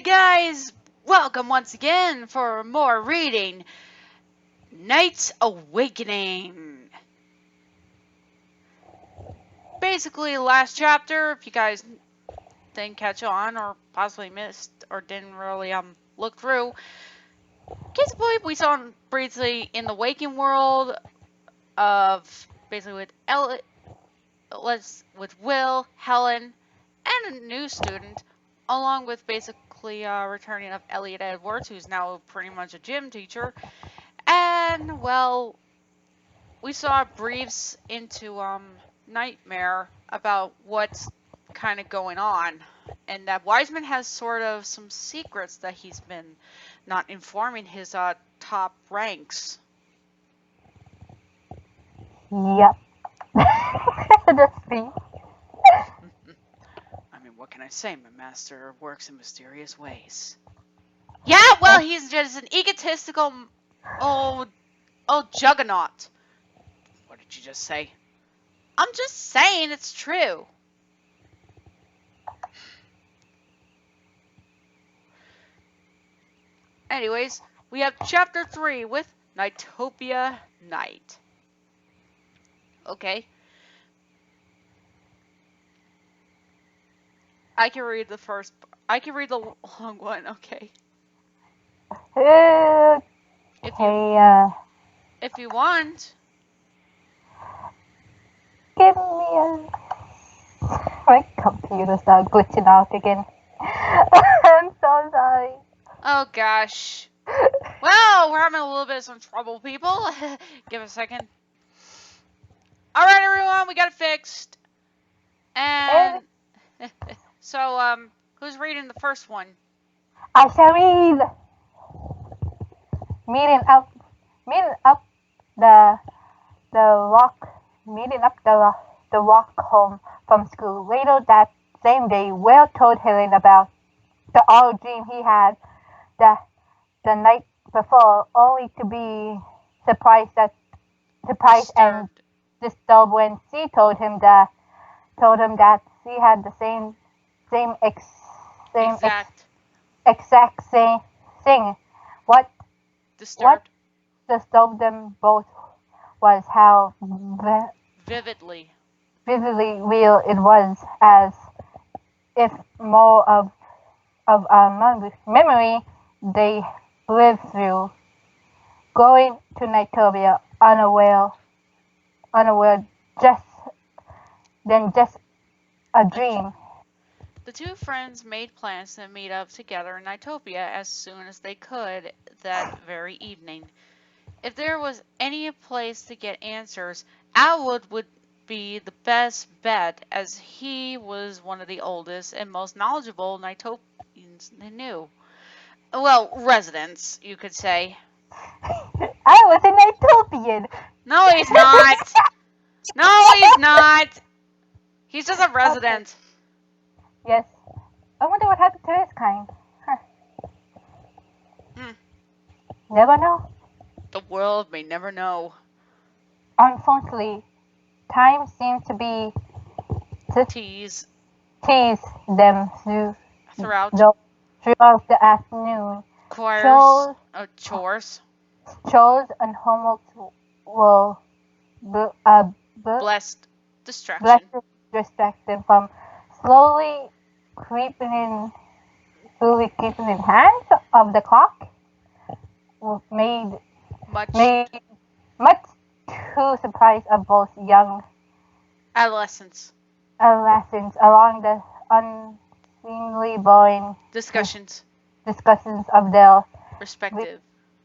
guys, welcome once again for more reading. Night's Awakening. Basically, last chapter, if you guys didn't catch on or possibly missed or didn't really look through, basically we saw briefly in the waking world of basically with Will, Helen, and a new student, along with basically returning of Elliot Edwards, who's now pretty much a gym teacher. And, well, we saw briefs into Nightmare about what's kind of going on. And that Wiseman has sort of some secrets that he's been not informing his top ranks. Yep. That's me. I mean, what can I say? My master works in mysterious ways. Yeah, well, he's just an egotistical old juggernaut. What did you just say? I'm just saying it's true. Anyways, we have chapter 3 with Nightopia Night. Okay. I can read the long one, okay. If you want. Give me a... My computer's not glitching out again. I'm so sorry. Oh gosh. Well, we're having a little bit of some trouble, people. Give a second. Alright, everyone, we got it fixed. And... So, who's reading the first one? I shall read. Meeting up the walk home from school. Later that same day, Will told Helen about the odd dream he had the night before, only to be surprised and disturbed when she told him that she had the same exact same thing. What disturbed them both was how vividly real it was, as if more of a memory they lived through. Going to Nightopia unaware just a dream. The two friends made plans to meet up together in Nightopia as soon as they could that very evening. If there was any place to get answers, Alwood would be the best bet, as he was one of the oldest and most knowledgeable Nightopians they knew. Well, residents, you could say. I was a Nightopian. No, he's not. No, he's not. He's just a resident. Okay. Yes. I wonder what happened to his kind. Huh. Never know. The world may never know. Unfortunately, time seemed to be tease them throughout the afternoon. Chores and homework were blessed distraction from slowly creeping in hands of the clock, made much to surprise of both young adolescents along the unseemly boring discussions of their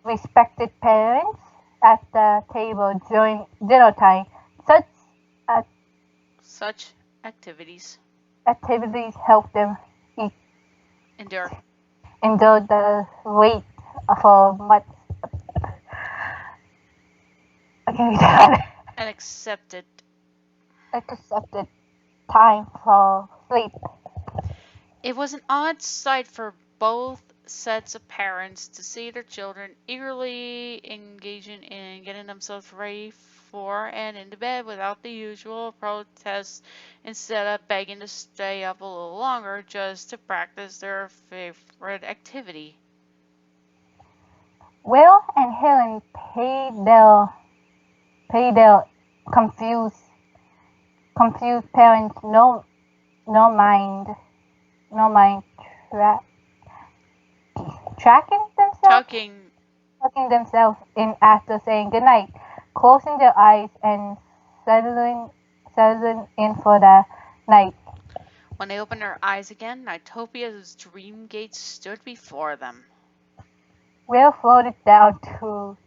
respected parents at the table during dinner time. Such activities help them endure the wait for much an accepted time for sleep. It was an odd sight for both sets of parents to see their children eagerly engaging in getting themselves ready before and into bed without the usual protests, instead of begging to stay up a little longer just to practice their favorite activity. Will and Helen paid their confused confused parents no mind no mind tra- tracking themselves Tucking. tucking themselves in after saying goodnight, closing their eyes and settling in for the night. When they opened their eyes again, Nighttopia's dream gate stood before them. Will floated down to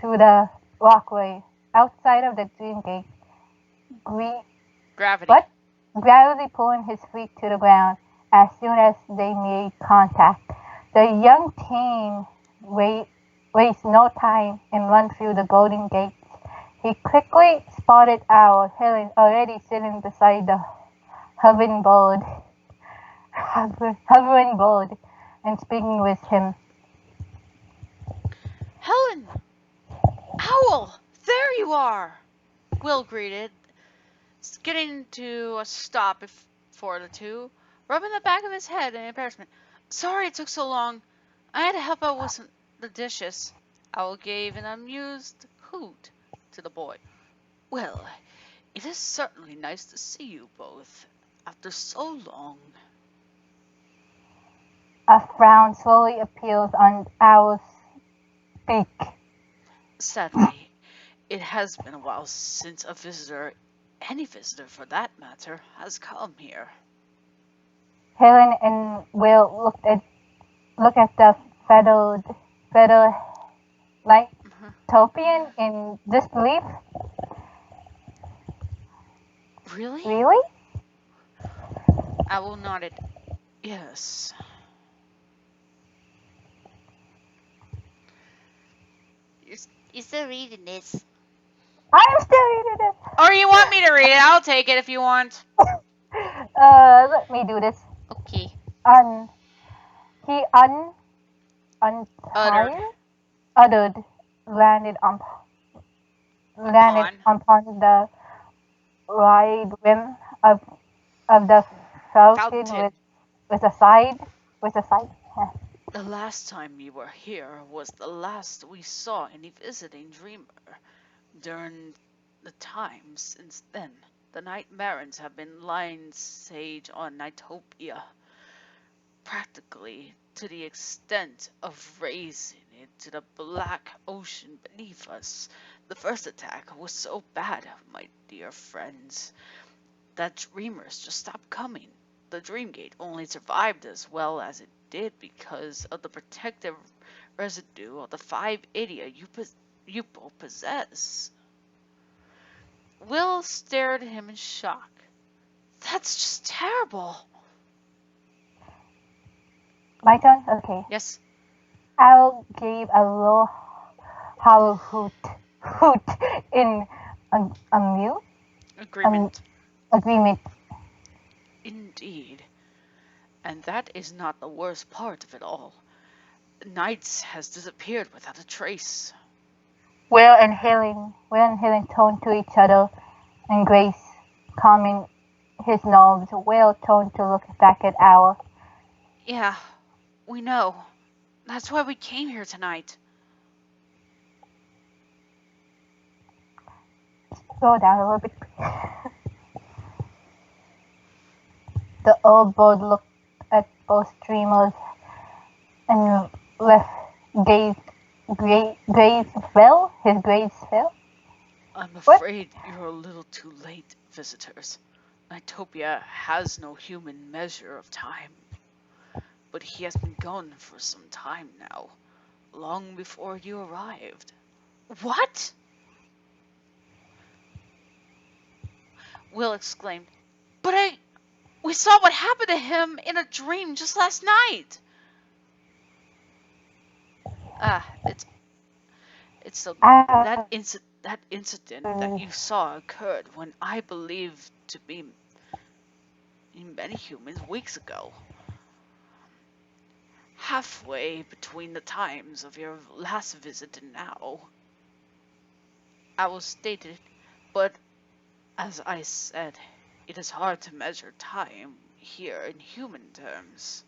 the walkway outside of the dream gate, gre- Gravity. but gradually pulling his feet to the ground as soon as they made contact. The young teen wasted no time and ran through the golden gates. He quickly spotted Owl Helen already sitting beside the hovering bird, hovering bird, and speaking with him. Helen! Owl! There you are! Will greeted, getting to a stop for the two, rubbing the back of his head in embarrassment. Sorry it took so long. I had to help out with the dishes. Owl gave an amused hoot to the boy. Well, it is certainly nice to see you both after so long. A frown slowly appears on Owl's beak. Sadly, it has been a while since a visitor, any visitor for that matter, has come here. Helen and Will look at the feathered Nighttopian in disbelief. Really? Really? Owl nodded. Yes. You're, you're still reading this. I'm still reading this. Or you want me to read it? I'll take it if you want. Let me do this. Okay. Un he Uttered. untied, uttered, landed on landed Upon. upon the wide rim of the fountain Fountain. with a side with a side. The last time you were here was the last we saw any visiting dreamer. During the time since then, the Night Marins have been lying siege on Nightopia, practically to the extent of raising it to the black ocean beneath us. The first attack was so bad, my dear friends, that dreamers just stopped coming. The Dreamgate only survived as well as it did because of the protective residue of the 5 idia you both possess. Will stared at him in shock. That's just terrible. My turn. Okay. Yes, Al gave a low, hollow hoot in mute agreement. agreement. Indeed. And that is not the worst part of it all. Knights has disappeared without a trace. Will and Helen turned to each other, and Grace, calming his nerves, Will turned to look back at Owl. Yeah, we know. That's why we came here tonight. Slow down a little bit. The old bird looked at both dreamers and left gaze gaze fell. His gaze fell. I'm What? afraid you're a little too late, visitors. Nightopia has no human measure of time. But he has been gone for some time now, long before you arrived. What? Will exclaimed. But we saw what happened to him in a dream just last night. Ah, it's a, Uh, that incident that you saw occurred when I believed to be many humans weeks ago. Halfway between the times of your last visit and now. Owl stated, but as I said, it is hard to measure time here in human terms.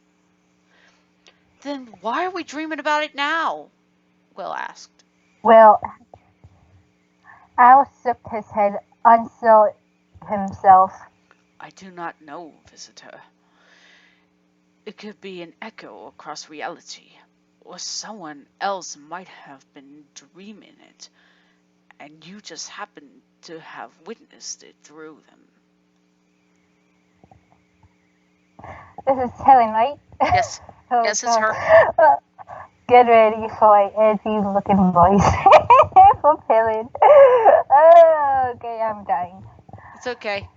Then why are we dreaming about it now? Will asked. Well, Al shook his head, unsettled himself. I do not know, visitor. It could be an echo across reality, or someone else might have been dreaming it, and you just happened to have witnessed it through them. This is Helen, right? Yes, Oh yes, it's god. her. Get ready for an edgy looking voice from Helen. Okay, I'm dying. It's okay.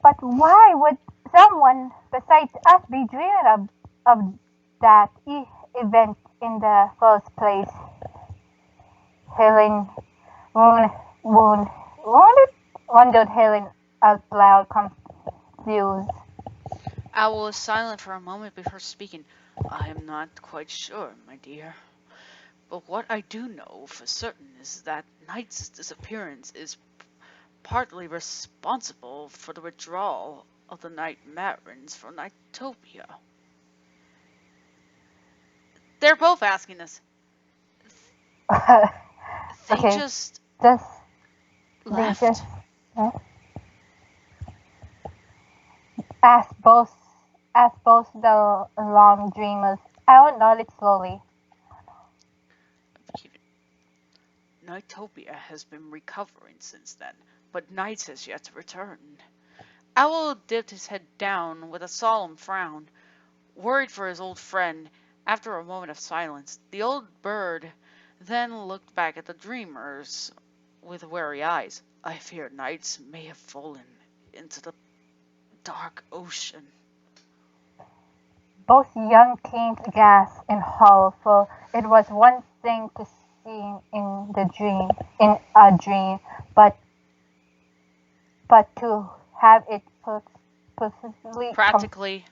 But why would someone besides us be dreaming of that event in the first place? Helen wound, wound, wondered Helen out loud, confused. Owl was silent for a moment before speaking. I am not quite sure, my dear. But what I do know for certain is that Knight's disappearance is partly responsible for the withdrawal of the Night Marins from Nightopia. They're both asking this. They Okay, just just they left. just uh, asked both the long dreamers. I nodded slowly. Nightopia has been recovering since then, but Night has yet to return. Owl dipped his head down with a solemn frown, worried for his old friend. After a moment of silence, the old bird then looked back at the dreamers with wary eyes. I fear Nights may have fallen into the dark ocean. Both young kings gasped in horror, for it was one thing to see in a dream, but to have it perfectly Practically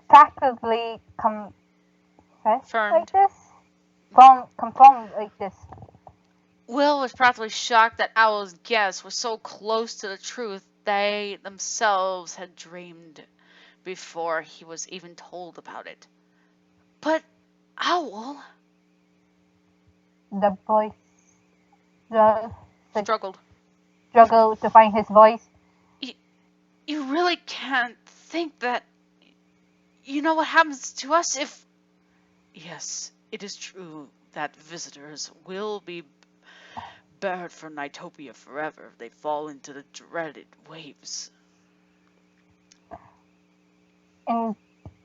practically confessed like confirmed. this, confirmed like this. Will was practically shocked that Owl's guess was so close to the truth they themselves had dreamed before he was even told about it. But Owl The boy str- struggled. struggled to find his voice. You, you really can't think that. You know what happens to us if. Yes, it is true that visitors will be barred from Nightopia forever if they fall into the dreaded waves. In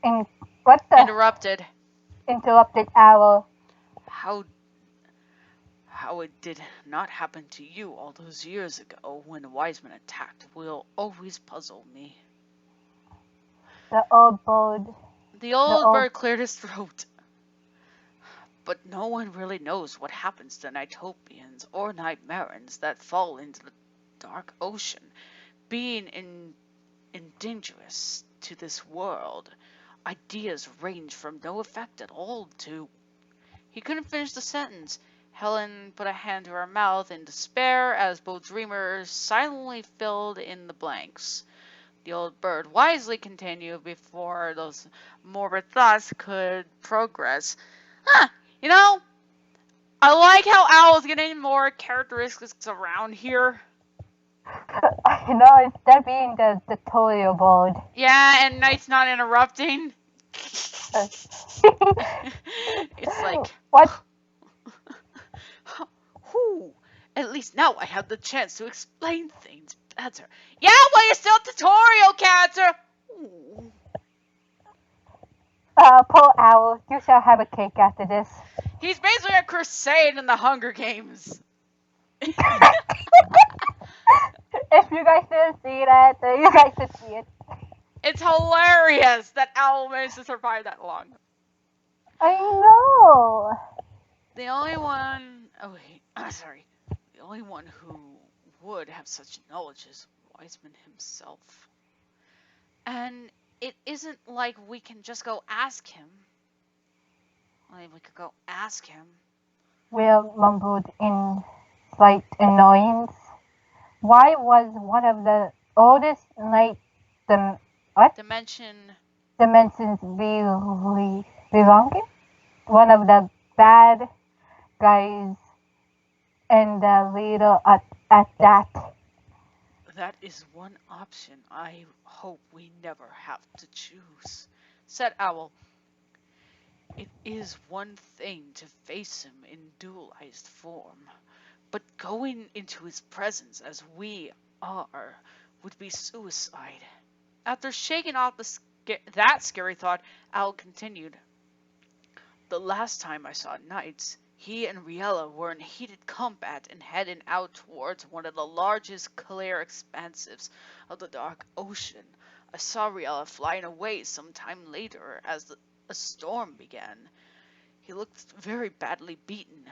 in what the Interrupted. interrupted Owl. How How it did not happen to you all those years ago when the wise men attacked will always puzzle me. The old bird. The The old old bird cleared his throat. But no one really knows what happens to Nighttopians or Nightmarins that fall into the dark ocean, being indigenous to this world. Ideas range from no effect at all to. He couldn't finish the sentence. Helen put a hand to her mouth in despair as both dreamers silently filled in the blanks. The old bird wisely continued before those morbid thoughts could progress. Huh, you know, I like how Owl's getting more characteristics around here. I know instead being the tutorial board. Yeah, and Knight's not interrupting. It's like, What? whew, at least now I have the chance to explain things better. Yeah, well, you're still tutorial character. Ooh. Poor Owl, you shall have a cake after this. He's basically a crusade in the Hunger Games. If you guys didn't see that, then you guys should see it. It's hilarious that Owl managed to survive that long. I know. The only one, oh wait, sorry, the only one who would have such knowledge is Wiseman himself. And it isn't like we can just go ask him. Maybe we could go ask him. Will mumbled in slight annoyance. Why was one of the oldest night the what Dimension. dimensions belonging? One of the bad guys and the leader at that. That is one option I hope we never have to choose, said Owl. It is one thing to face him in dualized form, but going into his presence as we are would be suicide. After shaking off that scary thought, Owl continued. The last time I saw Knights, he and Riella were in heated combat and heading out towards one of the largest clear expanses of the dark ocean. I saw Riella flying away some time later as a storm began. He looked very badly beaten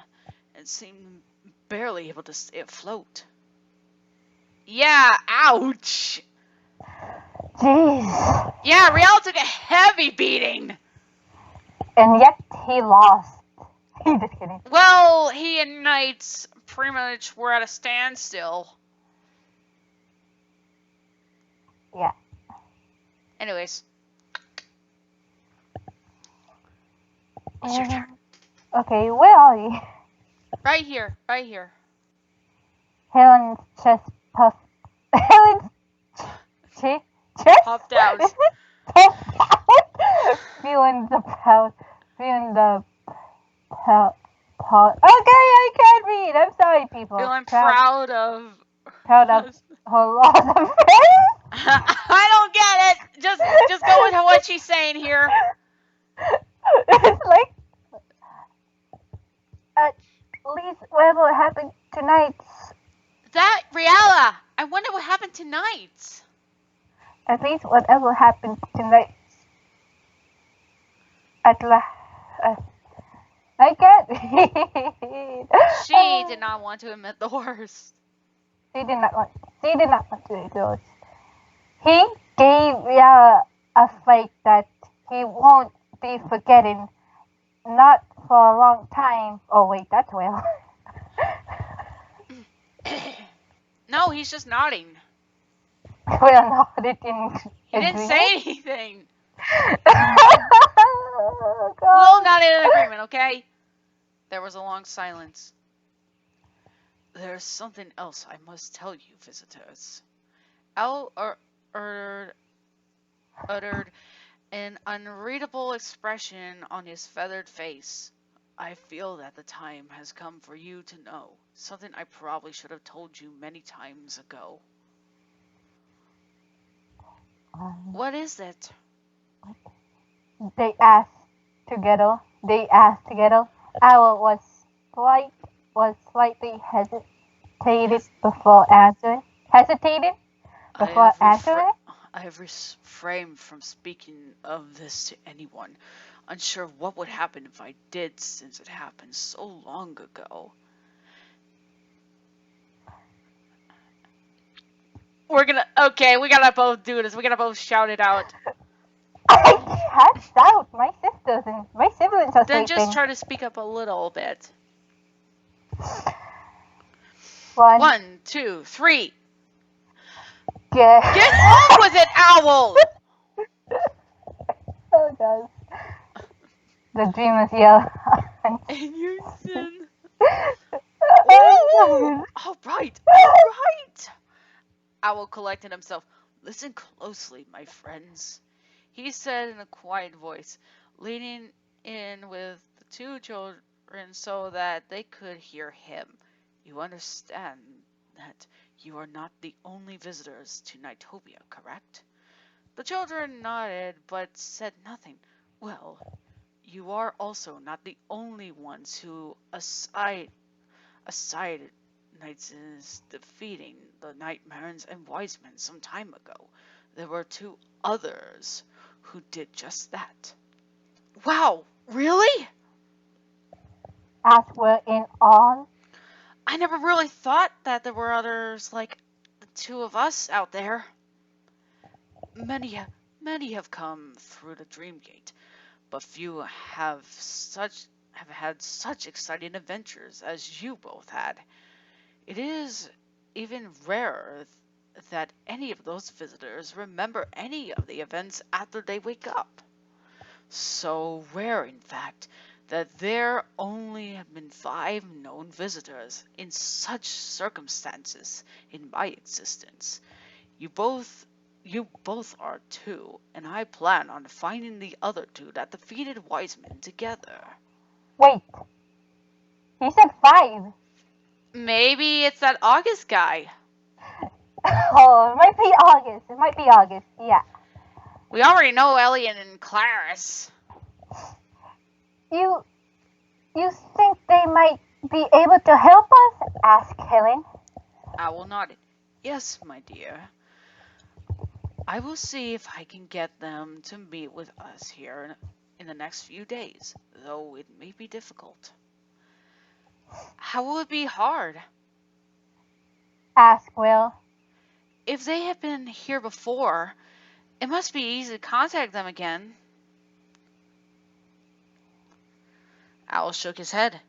and seemed barely able to stay afloat. Yeah, ouch! Jeez. Yeah, Riella took a heavy beating! And yet he lost. Just kidding. Well, he and Knights pretty much were at a standstill. Yeah. Anyways. It's your turn. Okay, where are you? Right here, right here. Helen's chest puffed. Helen's chest Puffed out. puffed out. Feeling the pout. Feeling the pout. Okay, I can't read. I'm sorry, people. Feeling proud of her loss of friends. I don't get it. Just go with what she's saying here. It's like at least whatever happened tonight. That Riella. I wonder what happened tonight. At least whatever happened tonight. At last. I can't read. She did not want to admit the worst. She did not want to do it. He gave Riella a fight that he won't be forgetting. Not for a long time. Oh wait, that's Will. No, he's just nodding. Will nodded in He didn't say anything. Oh, Will nodded in agreement, okay? There was a long silence. There's something else I must tell you, visitors. Owl uttered an unreadable expression on his feathered face. I feel that the time has come for you to know something I probably should have told you many times ago. What is it? They asked together. Owl was slightly hesitated before answering. I have refrained from speaking of this to anyone, unsure what would happen if I did, since it happened so long ago. We gotta both do this. We gotta both shout it out. I passed out. My sisters and my siblings are Then sleeping. just try to speak up a little bit. One, 2, 3. Get on with it, Owl! Oh god. The dream is yellow. And you sin. Oh, All right. Owl collected himself. Listen closely, my friends, he said in a quiet voice, leaning in with the two children so that they could hear him. You understand that you are not the only visitors to Nightopia, correct? The children nodded but said nothing. Well, you are also not the only ones who, aside Knights defeating the Nightmares and Wise Men some time ago. There were 2 others who did just that. Wow, really? As we're in awe. I never really thought that there were others like the 2 of us out there. Many have come through the Dream Gate, but few have had such exciting adventures as you both had. It is even rarer that any of those visitors remember any of the events after they wake up. So rare, in fact, that there only have been 5 known visitors in such circumstances in my existence. You both you both are 2, and I plan on finding the other 2 that defeated Wiseman together. Wait, he said 5. Maybe it's that August guy. Oh, it might be August. It might be August. Yeah. We already know Elliot and Clarice. You you think they might be able to help us? Asked Helen. Owl nodded. Yes, my dear. I will see if I can get them to meet with us here in the next few days, though it may be difficult. How will it be hard? Asked Will. If they have been here before, it must be easy to contact them again. Owl shook his head.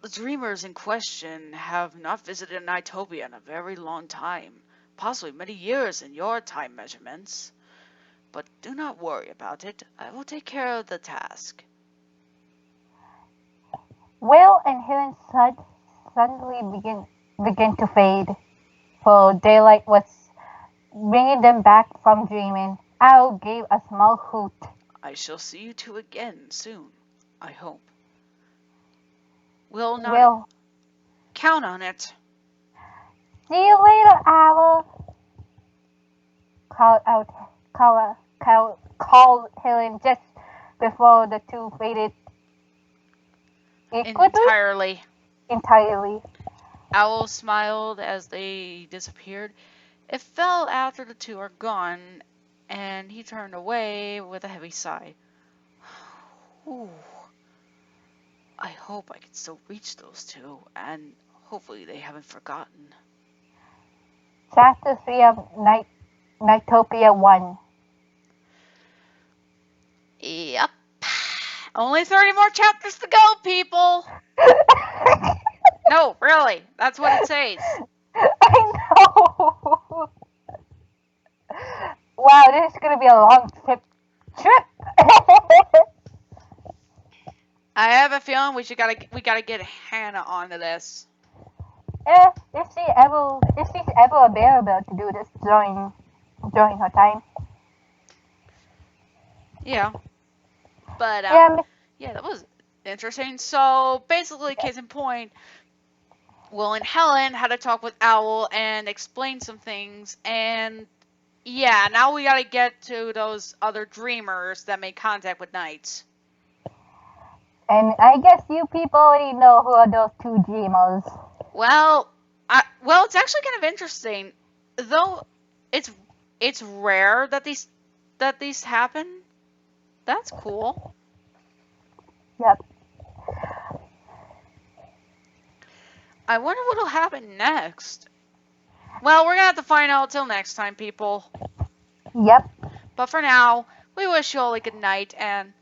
The dreamers in question have not visited Nightopia in a very long time, possibly many years in your time measurements. But do not worry about it. I will take care of the task. Will and Helen suddenly begin to fade, for daylight was bringing them back from dreaming. Owl gave a small hoot. I shall see you 2 again soon, I hope. Will nodded. Will, Count on it. see you later, Owl. Called Helen just before the 2 faded Entirely. entirely. Owl smiled as they disappeared. It fell after the 2 are gone, and he turned away with a heavy sigh. Ooh. I hope I can still reach those 2, and hopefully they haven't forgotten. Chapter 3 of Nightopia 1. Yep. Only 30 more chapters to go, people! No, really, that's what it says. I know. Wow, this is gonna be a long trip. I have a feeling we gotta get Hannah onto this. If she's ever available to do this during her time. Yeah. But yeah, that was interesting. So basically, case in point, Will and Helen had a talk with Owl and explained some things, and yeah, now we gotta get to those other dreamers that made contact with Knights. And I guess you people already know who are those 2 dreamers. Well, it's actually kind of interesting, though. It's rare that these happen. That's cool. Yep. I wonder what'll happen next. Well, we're gonna have to find out till next time, people. Yep. But for now, we wish you all a good night, and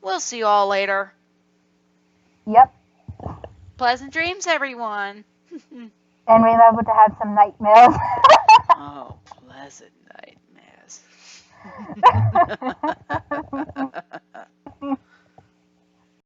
we'll see you all later. Yep. Pleasant dreams, everyone. And remember to have some nightmares. Oh, pleasant nightmares.